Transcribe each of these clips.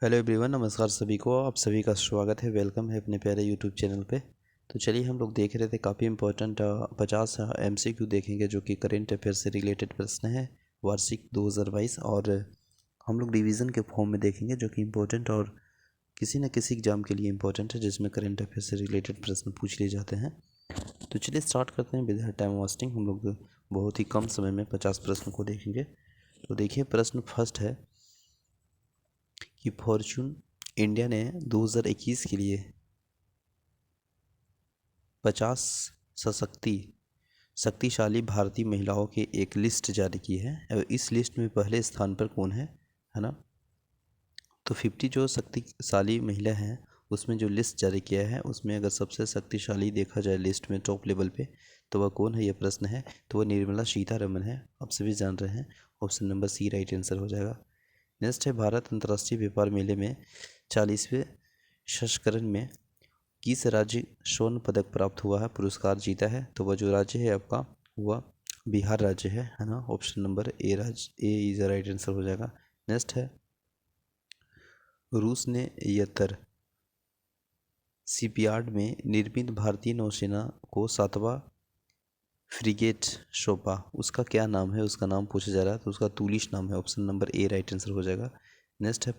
Hello everyone, नमस्कार सभी को। आप सभी का स्वागत है, वेलकम है अपने प्यारे यूट्यूब चैनल पे। तो चलिए, हम लोग देख रहे थे काफ़ी इंपॉर्टेंट 50 MCQ देखेंगे जो कि करेंट अफेयर से रिलेटेड प्रश्न है वार्षिक 2022। और हम लोग रिवीजन के फॉर्म में देखेंगे जो कि इम्पोर्टेंट और किसी न किसी एग्जाम के लिए इम्पोर्टेंट है, जिसमें करेंट अफेयर से रिलेटेड प्रश्न पूछ लिए जाते हैं। तो चलिए स्टार्ट करते हैं विद टाइम वेस्टिंग। हम लोग बहुत ही कम समय में 50 प्रश्न को देखेंगे। तो देखिए, प्रश्न फर्स्ट है कि फॉर्च्यून इंडिया ने 2021 के लिए 50 शक्तिशाली भारतीय महिलाओं की एक लिस्ट जारी की है और इस लिस्ट में पहले स्थान पर कौन है ना। तो 50 जो शक्तिशाली महिला हैं उसमें जो लिस्ट जारी किया है उसमें अगर सबसे शक्तिशाली देखा जाए लिस्ट में टॉप लेवल पे तो वह कौन है, यह प्रश्न है। तो वह निर्मला सीतारमण है, आप सभी जान रहे हैं। Option number C right answer हो जाएगा। नेक्स्ट है, भारत अंतर्राष्ट्रीय व्यापार मेले में 40वें संस्करण में किस राज्य स्वर्ण पदक प्राप्त हुआ है, पुरस्कार जीता है। तो वह जो राज्य है आपका वह बिहार राज्य है ना। Option number A is right answer हो जाएगा। नेक्स्ट है, रूस ने यतर शिपयार्ड में निर्मित भारतीय नौसेना को 7वां फ्रिगेट सौंपा, उसका क्या नाम है, उसका नाम पूछा जा रहा है। तो उसका तुलिश नाम है। ऑप्शन नंबर ए राइट आंसर हो जाएगा। नेक्स्ट है,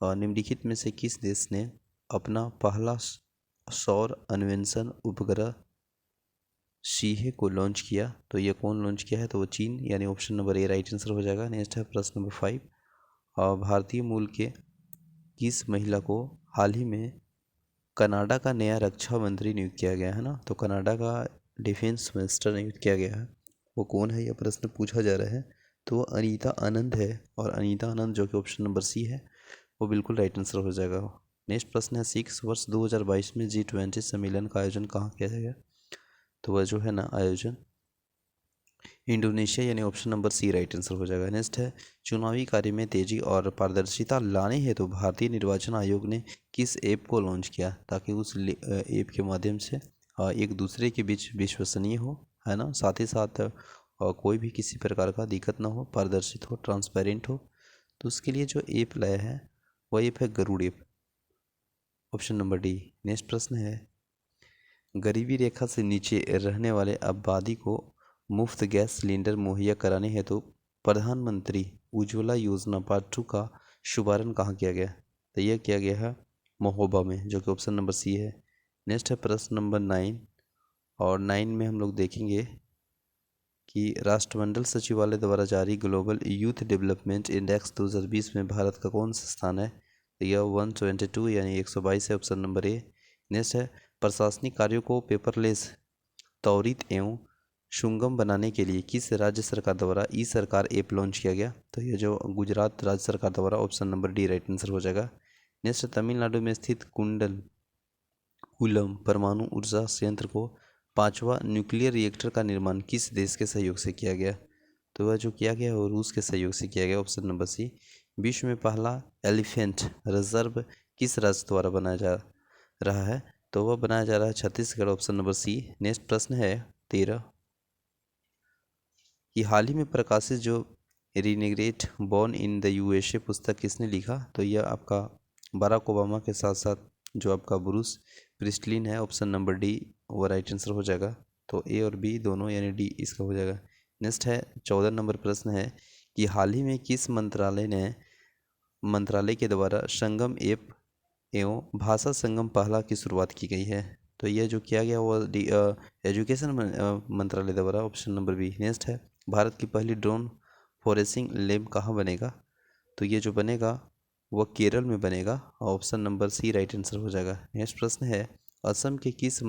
निम्नलिखित में से किस देश ने अपना पहला सौर अन्वेषण उपग्रह सीहे को लॉन्च किया। तो ये कौन लॉन्च किया है, तो वो चीन, यानी ऑप्शन नंबर ए राइट आंसर हो जाएगा। नेक्स्ट है प्रश्न नंबर 5, भारतीय मूल के किस महिला को हाल ही में कनाडा का नया रक्षा मंत्री नियुक्त किया गया है ना। तो कनाडा का डिफेंस मिनिस्टर नियुक्त किया गया है, वो कौन है, यह प्रश्न पूछा जा रहा है। तो वो अनीता आनंद है, और अनीता आनंद जो कि ऑप्शन नंबर सी है वो बिल्कुल राइट आंसर हो जाएगा। नेक्स्ट प्रश्न है, 6 वर्ष 2022 में G20 सम्मेलन का आयोजन कहाँ किया जाएगा। तो वह जो है ना आयोजन इंडोनेशिया, यानी option number C right answer हो जाएगा। नेक्स्ट है, चुनावी कार्य में तेजी और पारदर्शिता लाने हेतु तो भारतीय निर्वाचन आयोग ने किस ऐप को लॉन्च किया ताकि उस ऐप के माध्यम से एक दूसरे के बीच विश्वसनीय हो, है ना, साथ ही साथ कोई भी किसी प्रकार का दिक्कत ना हो, पारदर्शित हो, ट्रांसपेरेंट हो। तो उसके लिए जो ऐप लाया है वह ऐप है Garud app, option number D. Next प्रश्न है, गरीबी रेखा से नीचे रहने वाले आबादी को मुफ्त गैस सिलेंडर मुहैया कराने हेतु प्रधानमंत्री उज्ज्वला योजना पार्ट 2 का शुभारंभ कहाँ किया गया। तो यह किया गया है महोबा में, जो कि ऑप्शन नंबर सी है। नेक्स्ट है प्रश्न नंबर 9, और 9 में हम लोग देखेंगे कि राष्ट्रमंडल सचिवालय द्वारा जारी ग्लोबल यूथ डेवलपमेंट इंडेक्स 2020 में भारत का कौन सा स्थान है। तो यह 122 यानी 122 है, ऑप्शन नंबर ए। नेक्स्ट है, प्रशासनिक कार्यों को पेपरलेस, त्वरित एवं सुगम बनाने के लिए किस राज्य सरकार द्वारा ई सरकार ऐप लॉन्च किया गया। तो ये जो गुजरात राज्य सरकार द्वारा, option number D right answer हो जाएगा। नेक्स्ट, तमिलनाडु में स्थित कुंडलकुलम परमाणु ऊर्जा संयंत्र को 5वां न्यूक्लियर रिएक्टर का निर्माण किस देश के सहयोग से किया गया। तो वह जो किया गया वो रूस के सहयोग से किया गया, ऑप्शन नंबर सी। विश्व में पहला एलिफेंट रिजर्व किस राज्य द्वारा बनाया जा रहा है। तो वह बनाया जा रहा है Chhattisgarh, option number C. Next प्रश्न है 13, कि हाल ही में प्रकाशित जो renegade born in the USA पुस्तक किसने लिखा। तो यह आपका बराक ओबामा के साथ साथ जो आपका ब्रूस प्रिस्टलिन है, ऑप्शन नंबर डी वो राइट आंसर हो जाएगा। तो ए और बी दोनों यानी डी इसका हो जाएगा। नेक्स्ट है 14 नंबर प्रश्न है, कि हाल ही में किस मंत्रालय के द्वारा संगम ऐप एवं भाषा संगम पहला की शुरुआत की गई है। तो यह जो किया गया वो एजुकेशन मंत्रालय द्वारा, ऑप्शन नंबर बी। नेक्स्ट है, भारत की पहली ड्रोन फॉरेंसिक लैब कहाँ बनेगा। तो ये जो बनेगा वह केरल में बनेगा, option number C right answer हो जाएगा। नेक्स्ट प्रश्न है, असम के किस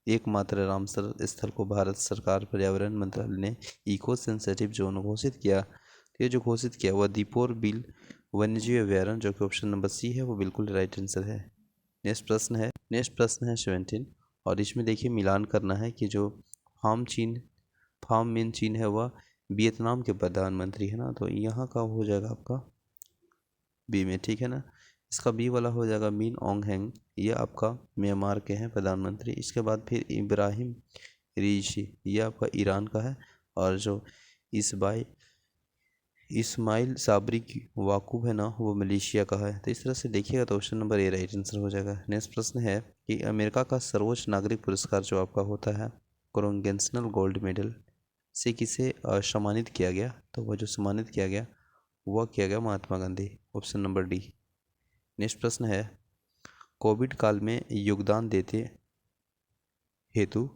एकमात्र रामसर स्थल को भारत सरकार पर्यावरण मंत्रालय ने इको सेंसिटिव जोन घोषित किया। तो ये जो घोषित किया वह दीपोर बिल वन्यजीव अभ्यारण्य, जो कि ऑप्शन नंबर सी है वो बिल्कुल राइट आंसर है। नेक्स्ट प्रश्न है 17, और इसमें देखिए मिलान करना है कि जो फार्म मिन चीन है वह वियतनाम के प्रधानमंत्री है ना। तो यहाँ का हो जाएगा आपका बी में, ठीक है ना। इसका बी वाला हो जाएगा मिन ओंग हैंग, ये आपका म्यांमार के हैं प्रधानमंत्री। इसके बाद फिर इब्राहिम रीशी, ये आपका ईरान का है। और जो इसबाई इस्माइल साबरी की वाकूब है ना, वो मलेशिया का है। तो इस तरह से देखिएगा तो ऑप्शन नंबर ए राइट आंसर हो जाएगा। नेक्स्ट प्रश्न है कि अमेरिका का सर्वोच्च नागरिक पुरस्कार जो आपका होता है कोंग्रेचुलेशन गोल्ड मेडल से किसे सम्मानित किया गया? तो वह जो सम्मानित किया गया वह किया गया Mahatma Gandhi, option number D. Next प्रश्न है कोविड काल में योगदान देते हेतु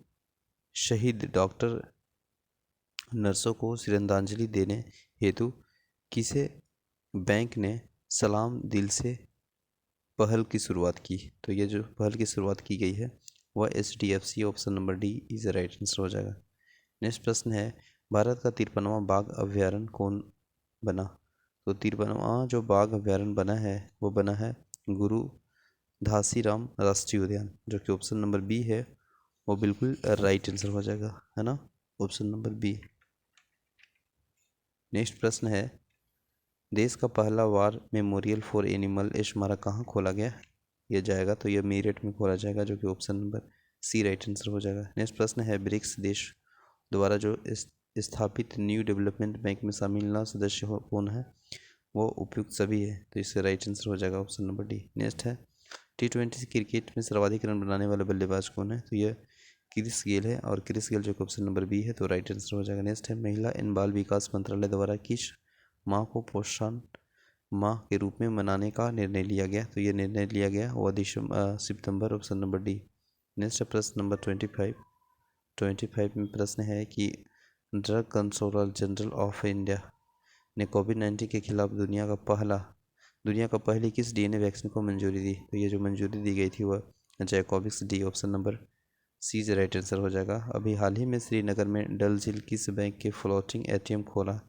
शहीद डॉक्टर नर्सों को श्रद्धांजलि देने हेतु किसे बैंक ने सलाम दिल से पहल की शुरुआत की? तो ये जो पहल की शुरुआत की गई है वह HDFC, option number D is right answer हो जाएगा। नेक्स्ट प्रश्न है भारत का 53वां बाघ अभ्यारण्य कौन बना? तो 53वां जो बाघ अभ्यारण्य बना है वो बना है गुरु घासीराम राष्ट्रीय उद्यान, जो कि ऑप्शन नंबर बी है वो बिल्कुल राइट आंसर हो जाएगा, है ना, ऑप्शन नंबर बी। नेक्स्ट प्रश्न है देश का पहला वार मेमोरियल फॉर एनिमल स्मारक कहाँ खोला गया? ये जाएगा तो ये मेरठ में खोला जाएगा, जो कि option number C right answer हो जाएगा। नेक्स्ट प्रश्न है ब्रिक्स देश द्वारा जो स्थापित न्यू डेवलपमेंट बैंक में शामिल नौ सदस्य कौन है? वो उपयुक्त सभी है, तो इससे राइट आंसर हो जाएगा ऑप्शन नंबर डी। नेक्स्ट है T20 क्रिकेट में सर्वाधिक रन बनाने वाले बल्लेबाज कौन है? तो यह क्रिस गेल है, और क्रिस गेल जो कि ऑप्शन नंबर बी है, तो राइट आंसर हो जाएगा। नेक्स्ट है महिला एवं बाल विकास मंत्रालय द्वारा किस माह को पोषण माह के रूप में मनाने का निर्णय लिया गया? तो ये निर्णय लिया गया वो सितंबर, ऑप्शन नंबर डी। नेक्स्ट है प्रश्न नंबर 25 में प्रश्न है कि drug controller general of India ने कोविड-19 के खिलाफ दुनिया का पहली किस DNA वैक्सीन को मंजूरी दी? तो ये जो मंजूरी दी गई थी वह ZyCoV D, option number C is right answer हो जाएगा। अभी हाल ही में श्रीनगर में डल झील किस बैंक के फ्लोटिंग ATM खोला?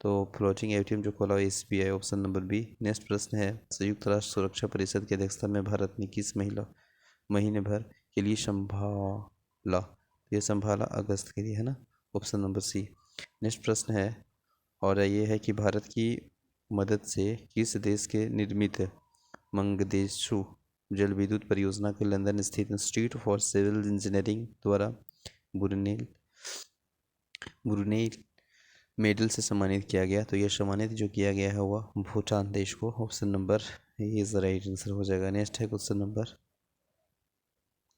तो फ्लोटिंग ATM जो खोला SBI, option number B. Next प्रश्न है संयुक्त राष्ट्र सुरक्षा परिषद की अध्यक्षता में भारत ने किस महीने भर के लिए संभाला? ये संभाला अगस्त के लिए, है ना, ऑप्शन नंबर सी। नेक्स्ट प्रश्न है और ये है कि भारत की मदद से किस देश के निर्मित मंगदेशु जल विद्युत परियोजना के लंदन स्थित इंस्टीट्यूट फॉर सिविल इंजीनियरिंग द्वारा ब्रुनेई मेडल से सम्मानित किया गया? तो यह सम्मानित जो किया गया है वह भूटान देश को, option number is right answer हो जाएगा। नेक्स्ट है क्वेश्चन नंबर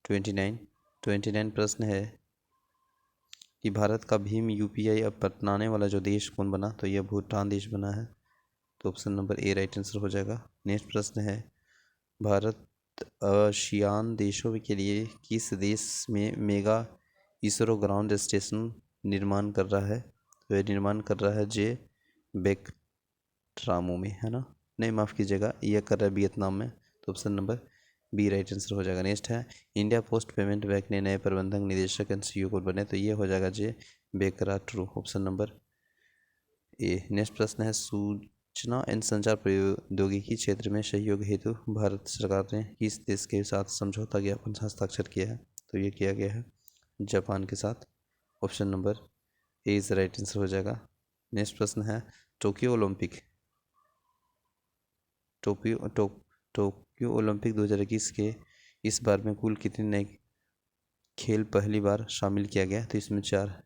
29 प्रश्न है कि भारत का भीम UPI अपनाने वाला जो देश कौन बना? तो यह भूटान देश बना है, तो ऑप्शन नंबर ए राइट आंसर हो जाएगा। नेक्स्ट प्रश्न है भारत आसियान देशों के लिए किस देश में मेगा इसरो ग्राउंड स्टेशन निर्माण कर रहा है? तो यह निर्माण कर रहा है बेकट्रामो में, है ना, नहीं माफ़ कीजिएगा, यह कर रहा है वियतनाम में, तो option number B right answer हो जाएगा। नेक्स्ट है इंडिया पोस्ट पेमेंट बैंक ने नए प्रबंधक निदेशक एंड CEO को बने? तो ये हो जाएगा बेकरा ट्रू, ऑप्शन नंबर ए। नेक्स्ट प्रश्न है सूचना एवं संचार प्रौद्योगिकी क्षेत्र में सहयोग हेतु भारत सरकार ने किस देश के साथ समझौता ज्ञापन हस्ताक्षर किया है? तो ये किया गया है जापान के साथ, option number A is right answer हो जाएगा। नेक्स्ट प्रश्न है टोक्यो ओलंपिक 2021 के इस बार में कुल कितने नए खेल पहली बार शामिल किया गया? तो इसमें 4,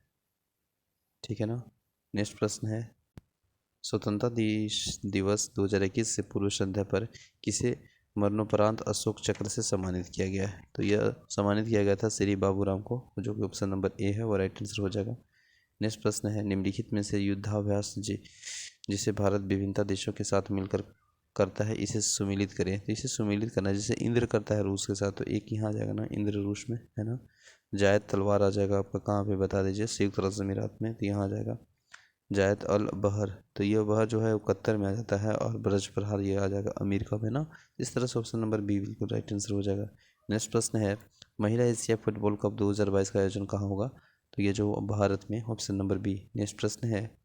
ठीक है ना। नेक्स्ट प्रश्न है स्वतंत्रता दिवस 2021 से पूर्व संध्या पर किसे मरणोपरांत अशोक चक्र से सम्मानित किया गया है? तो यह सम्मानित किया गया था श्री बाबूराम को, जो कि ऑप्शन नंबर ए है वो राइट आंसर हो जाएगा। नेक्स्ट प्रश्न है निम्नलिखित में से युद्धाभ्यास जिसे भारत विभिन्न देशों के साथ मिलकर करता है इसे सुमेलित करें? तो इसे सुमेलित करना जैसे इंद्र करता है रूस के साथ, तो एक यहाँ आ जाएगा ना, इंद्र रूस में, है ना। जायद तलवार आ जाएगा आपका कहाँ पे बता दीजिए, संयुक्त अरब अमीरात में, तो यहाँ आ जाएगा जायद अल बहर, तो ये बहर जो है वो कतर में आ जाता है, और ब्रज प्रहार ये आ जाएगा अमेरिका में ना। इस तरह से ऑप्शन नंबर बी बिल्कुल राइट आंसर हो जाएगा। नेक्स्ट प्रश्न है महिला एशिया फुटबॉल कप 2022 का आयोजन कहाँ होगा? तो ये जो भारत में, ऑप्शन नंबर बी। नेक्स्ट प्रश्न है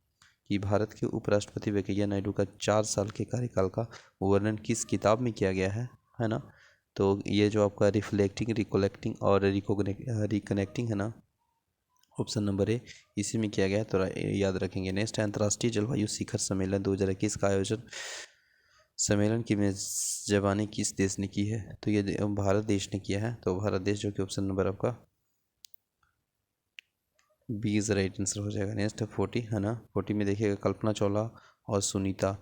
कि भारत के उपराष्ट्रपति वेंकैया नायडू का 4 साल के कार्यकाल का वर्णन किस किताब में किया गया है ना। तो ये जो आपका रिफ्लेक्टिंग, रिकोलेक्टिंग और रिकनेक्टिंग है ना, ऑप्शन नंबर ए इसी में किया गया है, तो याद रखेंगे। नेक्स्ट है अंतर्राष्ट्रीय जलवायु शिखर सम्मेलन 2021 का आयोजन सम्मेलन की मेजबानी किस देश ने की है? तो ये भारत देश ने किया है, तो भारत देश जो कि ऑप्शन नंबर आपका बी इज राइट आंसर हो जाएगा। नेक्स्ट है 40 है ना। 40 में देखिएगा कल्पना चावला और सुनीता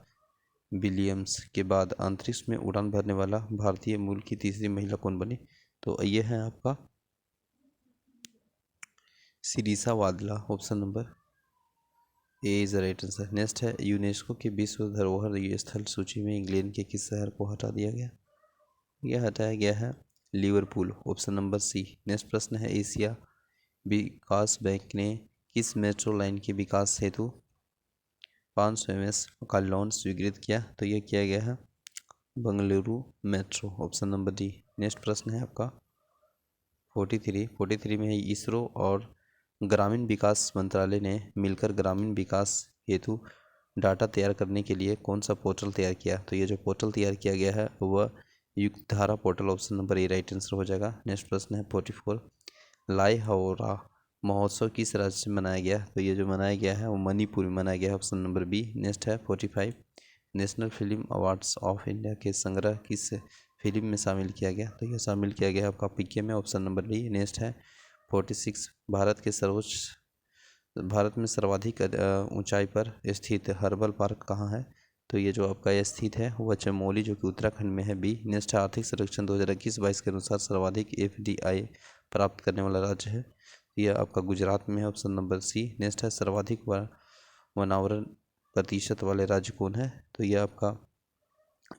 विलियम्स के बाद अंतरिक्ष में उड़ान भरने वाला भारतीय मूल की तीसरी महिला कौन बनी? तो ये है आपका Sirisha Bandla. Option number A is right answer. Next है यूनेस्को की विश्व धरोहर स्थल सूची में इंग्लैंड के किस शहर को हटा दिया गया? यह हटाया गया है Liverpool. Option number C. Next प्रश्न है एशिया विकास बैंक ने किस मेट्रो लाइन के विकास हेतु 500 एमएस का लोन स्वीकृत किया? तो यह किया गया है Bengaluru metro. Option number D. Next प्रश्न है आपका 43 में इसरो और ग्रामीण विकास मंत्रालय ने मिलकर ग्रामीण विकास हेतु डाटा तैयार करने के लिए कौन सा पोर्टल तैयार किया? तो ये जो पोर्टल तैयार किया गया है वह युक्तधारा पोर्टल। ऑप्शन नंबर ए राइट आंसर हो जाएगा। नेक्स्ट प्रश्न है 44 लाई हाओरा महोत्सव किस राज्य से मनाया गया? तो ये जो मनाया गया है वो मणिपुर में मनाया गया है। Option number B. नेक्स्ट है 45 national film awards of India के संग्रह किस फिल्म में शामिल किया गया? तो यह शामिल किया गया है आपका पीके में। Option number B. नेक्स्ट है 46 भारत में सर्वाधिक ऊंचाई पर स्थित हर्बल पार्क कहाँ है? तो ये जो आपका स्थित है वह चमोली जो कि उत्तराखंड में है। बी। नेक्स्ट आर्थिक सर्वेक्षण 2021-22 के अनुसार सर्वाधिक FDI प्राप्त करने वाला राज्य है, यह आपका गुजरात में है। Option number C. नेक्स्ट है सर्वाधिक वनावरण प्रतिशत वाले राज्य कौन है? तो यह आपका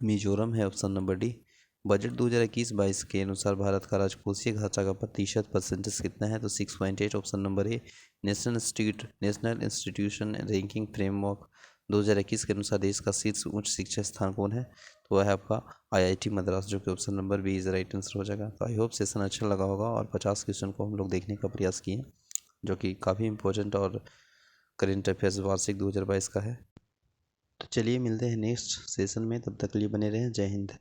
मिजोरम है। Option number D. बजट 2021-22 के अनुसार भारत का राजकोषीय घाटा का परसेंटेज कितना है? तो 6.8। ऑप्शन नंबर ए। नेशनल इंस्टीट्यूशन रैंकिंग फ्रेमवर्क 2021 के अनुसार देश का शीर्ष उच्च शिक्षा स्थान कौन है? तो वह है आपका IIT मद्रास, जो कि option number B is right answer हो जाएगा। तो आई होप सेशन अच्छा लगा होगा और 50 क्वेश्चन को हम लोग देखने का प्रयास किए जो कि काफ़ी इंपॉर्टेंट और करेंट अफेयर्स वार्षिक 2022 का है। तो चलिए मिलते हैं नेक्स्ट सेशन में, तब तक के लिए बने रहें। जय हिंद।